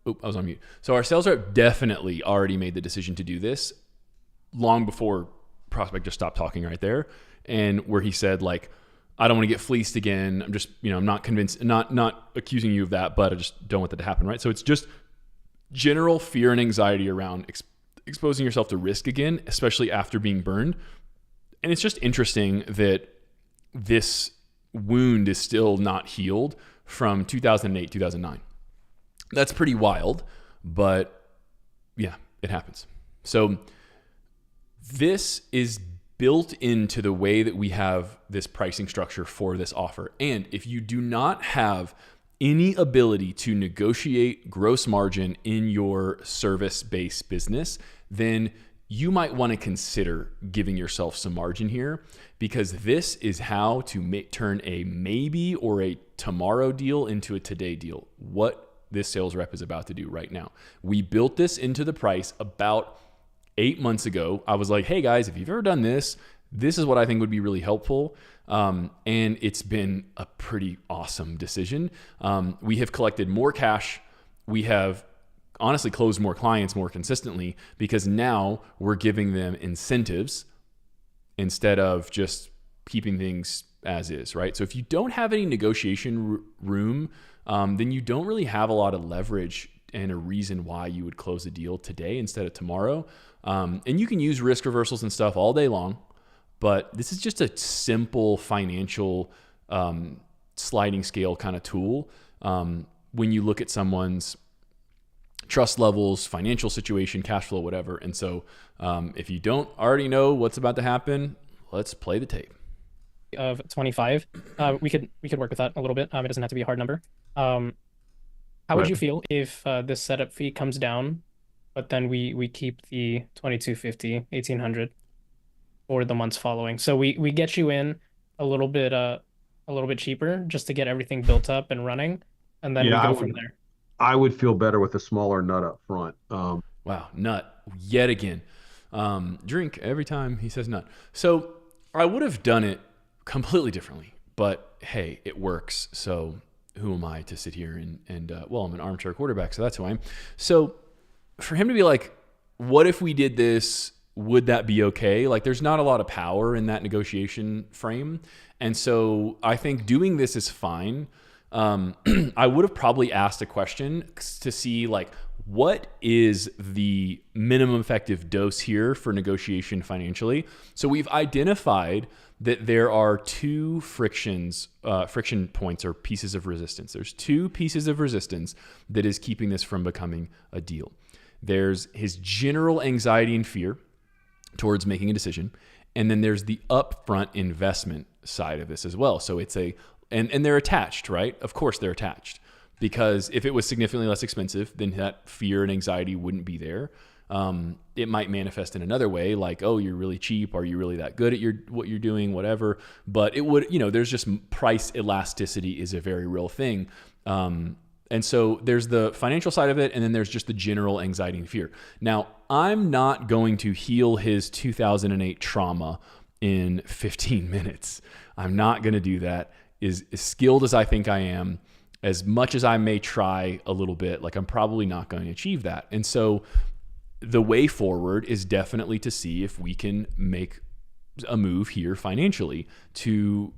Oop, I was on mute. So our sales rep definitely already made the decision to do this long before prospect just stopped talking right there. And where he said, like, I don't want to get fleeced again. I'm just, I'm not convinced, not accusing you of that, but I just don't want that to happen, right? So it's just general fear and anxiety around exposing yourself to risk again, especially after being burned. And it's just interesting that this wound is still not healed from 2008, 2009. That's pretty wild, but Yeah, it happens. So this is built into the way that we have this pricing structure for this offer. And if you do not have any ability to negotiate gross margin in your service-based business, then you might want to consider giving yourself some margin here, because this is how to turn a maybe or a tomorrow deal into a today deal. What this sales rep is about to do right now. We built this into the price about 8 months ago. I was like, hey guys, if you've ever done this, this is what I think would be really helpful. And it's been a pretty awesome decision. We have collected more cash. We have honestly closed more clients more consistently, because now we're giving them incentives instead of just keeping things as is, right? So if you don't have any negotiation room, then you don't really have a lot of leverage and a reason why you would close a deal today instead of tomorrow. And you can use risk reversals and stuff all day long, but this is just a simple financial sliding scale kind of tool. When you look at someone's trust levels, financial situation, cash flow, whatever. And so if you don't already know what's about to happen, let's play the tape. Of 25, we could work with that a little bit. It doesn't have to be a hard number. How would you feel if this setup fee comes down, but then we keep the 2250, 1800 for the months following? So we get you in a little bit cheaper just to get everything built up and running, and then we go from there. I would feel better with a smaller nut up front. Wow, nut yet again. Drink every time he says nut. So I would have done it completely differently, but hey, it works. So who am I to sit here and well, I'm an armchair quarterback, so that's who I am. So for him to be like, what if we did this? Would that be okay? Like, there's not a lot of power in that negotiation frame. And so I think doing this is fine. I would have probably asked a question to see, like, what is the minimum effective dose here for negotiation financially? So we've identified that there are two friction points or pieces of resistance. There's two pieces of resistance that is keeping this from becoming a deal. There's his general anxiety and fear towards making a decision. And then there's the upfront investment side of this as well. So it's and they're attached, right? Of course they're attached, because if it was significantly less expensive, then that fear and anxiety wouldn't be there. It might manifest in another way, like, oh, you're really cheap. Are you really that good at what you're doing? Whatever. But it would, there's just price elasticity is a very real thing. And so there's the financial side of it, and then there's just the general anxiety and fear. Now, I'm not going to heal his 2008 trauma in 15 minutes. I'm not going to do that. As skilled as I think I am, as much as I may try a little bit, like, I'm probably not going to achieve that. And so the way forward is definitely to see if we can make a move here financially to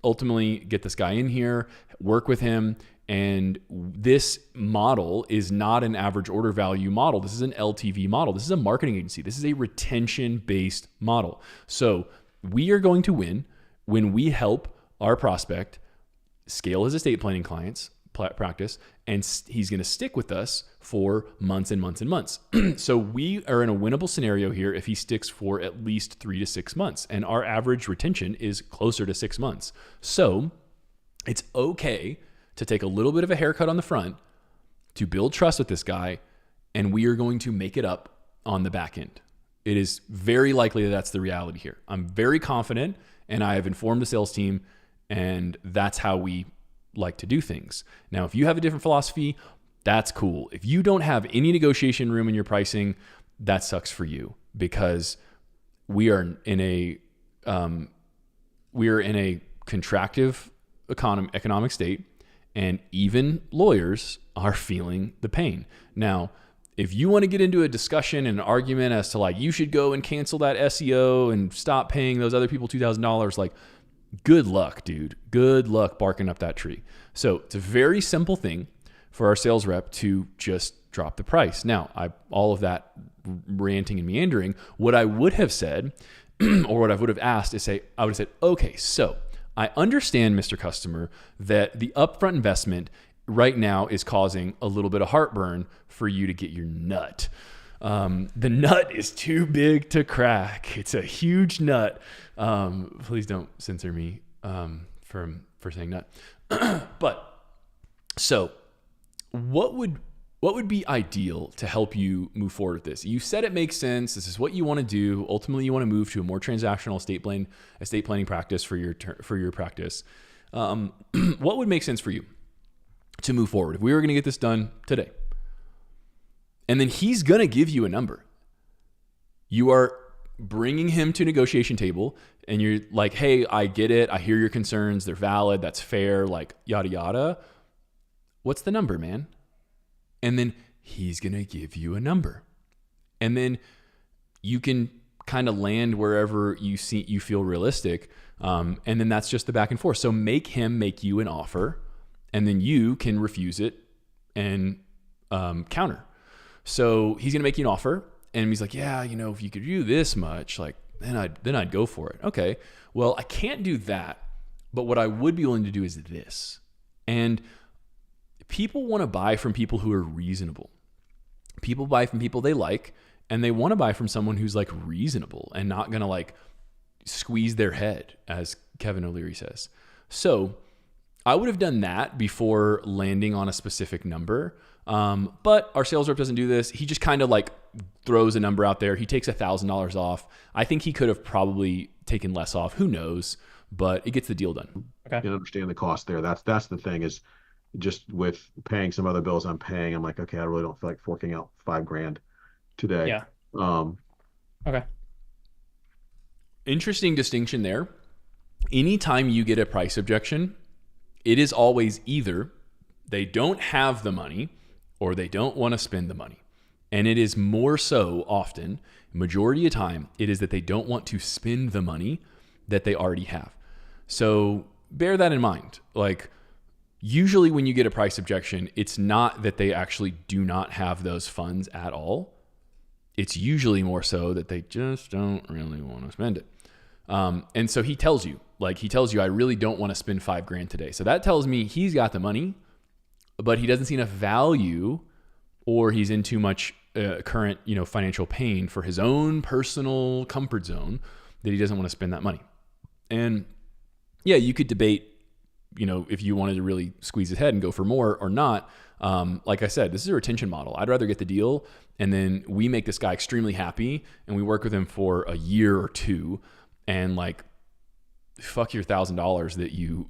ultimately get this guy in here, work with him. And this model is not an average order value model. This is an LTV model. This is a marketing agency. This is a retention-based model. So we are going to win when we help our prospect scale his estate planning clients practice, and he's going to stick with us for months and months and months. So we are in a winnable scenario here if he sticks for at least 3 to 6 months, and our average retention is closer to 6 months. So it's okay to take a little bit of a haircut on the front to build trust with this guy, and we are going to make it up on the back end. It is very likely that that's the reality here. I'm very confident, and I have informed the sales team, and that's how we like to do things. Now, if you have a different philosophy, that's cool. If you don't have any negotiation room in your pricing, that sucks for you, because we are in a contractive economic state, and even lawyers are feeling the pain. Now, if you want to get into a discussion and an argument as to, like, you should go and cancel that SEO and stop paying those other people $2,000, like, good luck, dude. Good luck barking up that tree. So it's a very simple thing for our sales rep to just drop the price. Now, all of that ranting and meandering, what I would have said, or what I would have asked is I would have said, okay, so I understand, Mr. Customer, that the upfront investment right now is causing a little bit of heartburn for you to get your nut. The nut is too big to crack. It's a huge nut. Please don't censor me for saying nut. But so what would be ideal to help you move forward with this? You said it makes sense. This is what you want to do. Ultimately, you want to move to a more transactional estate planning practice for your practice. What would make sense for you to move forward if we were going to get this done today? And then he's going to give you a number. You are bringing him to a negotiation table and you're like, hey, I get it. I hear your concerns. They're valid. That's fair. Like yada, yada. What's the number, man? And then he's going to give you a number. And then you can kind of land wherever you feel realistic. And then that's just the back and forth. So make him make you an offer and then you can refuse it and counter. So he's going to make you an offer and he's like, yeah, if you could do this much, like then I'd go for it. Okay. Well, I can't do that, but what I would be willing to do is this. And people want to buy from people who are reasonable. People buy from people they like, and they want to buy from someone who's like reasonable and not going to like squeeze their head, as Kevin O'Leary says. So I would have done that before landing on a specific number. But our sales rep doesn't do this. He just kind of like throws a number out there. He takes $1,000 off. I think he could have probably taken less off. Who knows? But it gets the deal done. Okay. You understand the cost there. That's the thing is just with paying some other bills I'm paying, I'm like, okay, I really don't feel like forking out $5,000 today. Yeah. Okay. Interesting distinction there. Anytime you get a price objection, it is always either they don't have the money or they don't want to spend the money. And it is more so often, majority of time, it is that they don't want to spend the money that they already have. So bear that in mind. Like usually when you get a price objection, it's not that they actually do not have those funds at all. It's usually more so that they just don't really want to spend it. And so he tells you, I really don't want to spend $5,000 today. So that tells me he's got the money, but he doesn't see enough value or he's in too much current, financial pain for his own personal comfort zone that he doesn't want to spend that money. And yeah, you could debate, if you wanted to really squeeze his head and go for more or not. Like I said, this is a retention model. I'd rather get the deal and then we make this guy extremely happy and we work with him for a year or two and like, fuck your $1,000 that you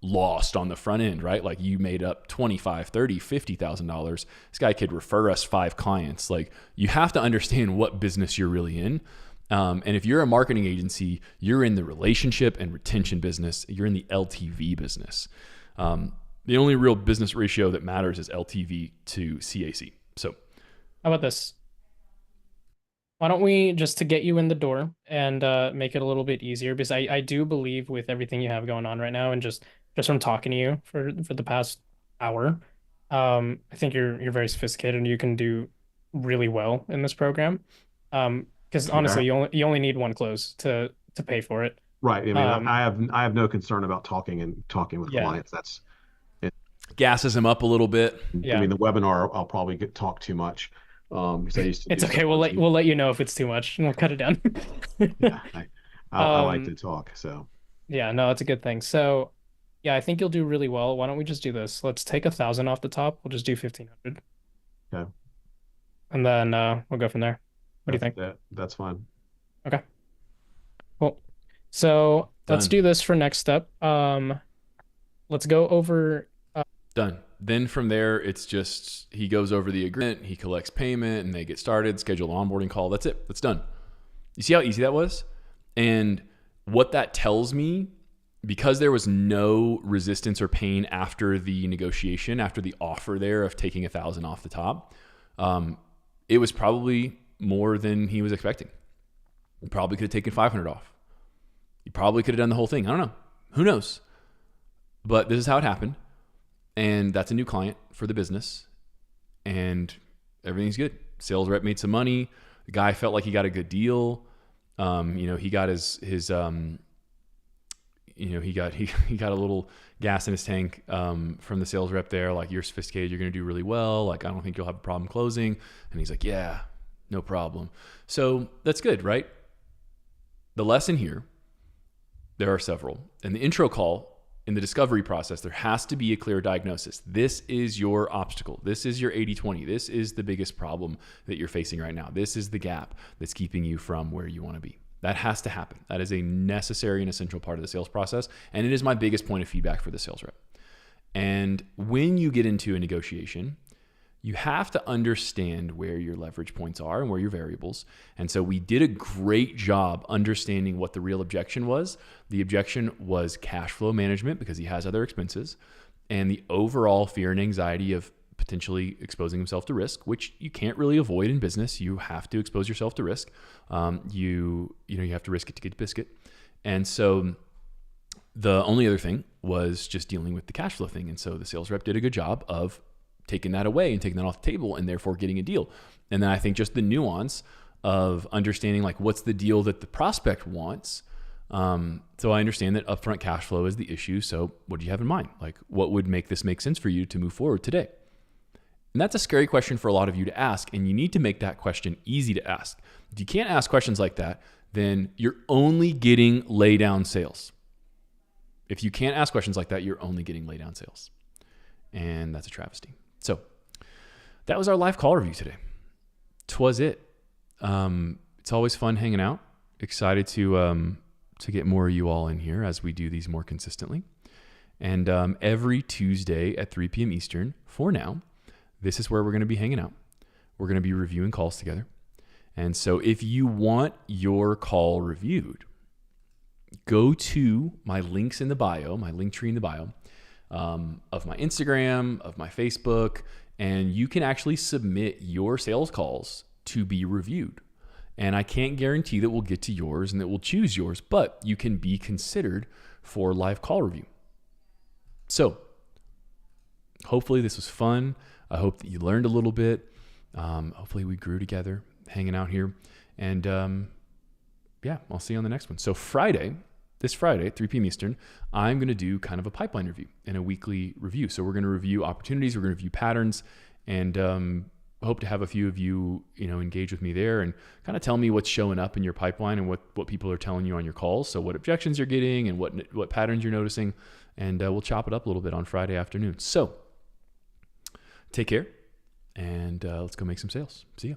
lost on the front end, right? Like you made up $25,000, $30,000, $50,000. This guy could refer us 5 clients. Like you have to understand what business you're really in. And if you're a marketing agency, you're in the relationship and retention business. You're in the LTV business. The only real business ratio that matters is LTV to CAC. So how about this? Why don't we, just to get you in the door and make it a little bit easier, because I do believe with everything you have going on right now and just from talking to you for the past hour, I think you're very sophisticated and you can do really well in this program. Because honestly, you only need one close to pay for it. Right. I mean, I have no concern about talking with clients. That's gasses him up a little bit. Yeah. I mean, the webinar I'll probably talk too much. Because I used to. It's okay. We'll let you know if it's too much, and we'll cut it down. Yeah, I like to talk. So. Yeah, no, it's a good thing. So, yeah, I think you'll do really well. Why don't we just do this? Let's take 1,000 off the top. We'll just do 1,500. Okay. And then we'll go from there. What do you think? That's fine. Okay. Cool. So let's do this for next step. Let's go over. Done. Then from there, it's just he goes over the agreement, he collects payment, and they get started, schedule an onboarding call. That's it. That's done. You see how easy that was? And what that tells me, because there was no resistance or pain after the negotiation, after the offer there of taking 1,000 off the top, it was probably more than he was expecting. He probably could have taken 500 off. He probably could have done the whole thing. I don't know. Who knows? But this is how it happened. And that's a new client for the business. And everything's good. Sales rep made some money. The guy felt like he got a good deal. He got his he got a little gas in his tank from the sales rep there. Like, you're sophisticated. You're going to do really well. Like, I don't think you'll have a problem closing. And he's like, yeah, No problem. So that's good, right? The lesson here, there are several. In the intro call, in the discovery process, there has to be a clear diagnosis. This is your obstacle. This is your 80-20. This is the biggest problem that you're facing right now. This is the gap that's keeping you from where you want to be. That has to happen. That is a necessary and essential part of the sales process. And it is my biggest point of feedback for the sales rep. And when you get into a negotiation, you have to understand where your leverage points are and where your variables. And so we did a great job understanding what the real objection was. The objection was cash flow management because he has other expenses, and the overall fear and anxiety of potentially exposing himself to risk, which you can't really avoid in business. You have to expose yourself to risk. You have to risk it to get biscuit. And so the only other thing was just dealing with the cash flow thing. And so the sales rep did a good job of taking that away and taking that off the table and therefore getting a deal. And then I think just the nuance of understanding like what's the deal that the prospect wants. So I understand that upfront cash flow is the issue. So what do you have in mind? Like what would make this make sense for you to move forward today? And that's a scary question for a lot of you to ask. And you need to make that question easy to ask. If you can't ask questions like that, then you're only getting lay down sales. If you can't ask questions like that, you're only getting lay down sales. And that's a travesty. So that was our live call review today. 'Twas it. It's always fun hanging out. Excited to get more of you all in here as we do these more consistently. And every Tuesday at 3 p.m. Eastern, for now, this is where we're going to be hanging out. We're going to be reviewing calls together. And so if you want your call reviewed, go to my links in the bio, my link tree in the bio, of my Instagram, of my Facebook, and you can actually submit your sales calls to be reviewed. And I can't guarantee that we'll get to yours and that we'll choose yours, but you can be considered for live call review. So hopefully this was fun. I hope that you learned a little bit. Hopefully we grew together hanging out here. And I'll see you on the next one. So this Friday at 3 p.m. Eastern, I'm going to do kind of a pipeline review and a weekly review. So we're going to review opportunities, we're going to review patterns, and hope to have a few of you, engage with me there and kind of tell me what's showing up in your pipeline and what people are telling you on your calls. So what objections you're getting and what patterns you're noticing, and we'll chop it up a little bit on Friday afternoon. So take care, and let's go make some sales. See ya.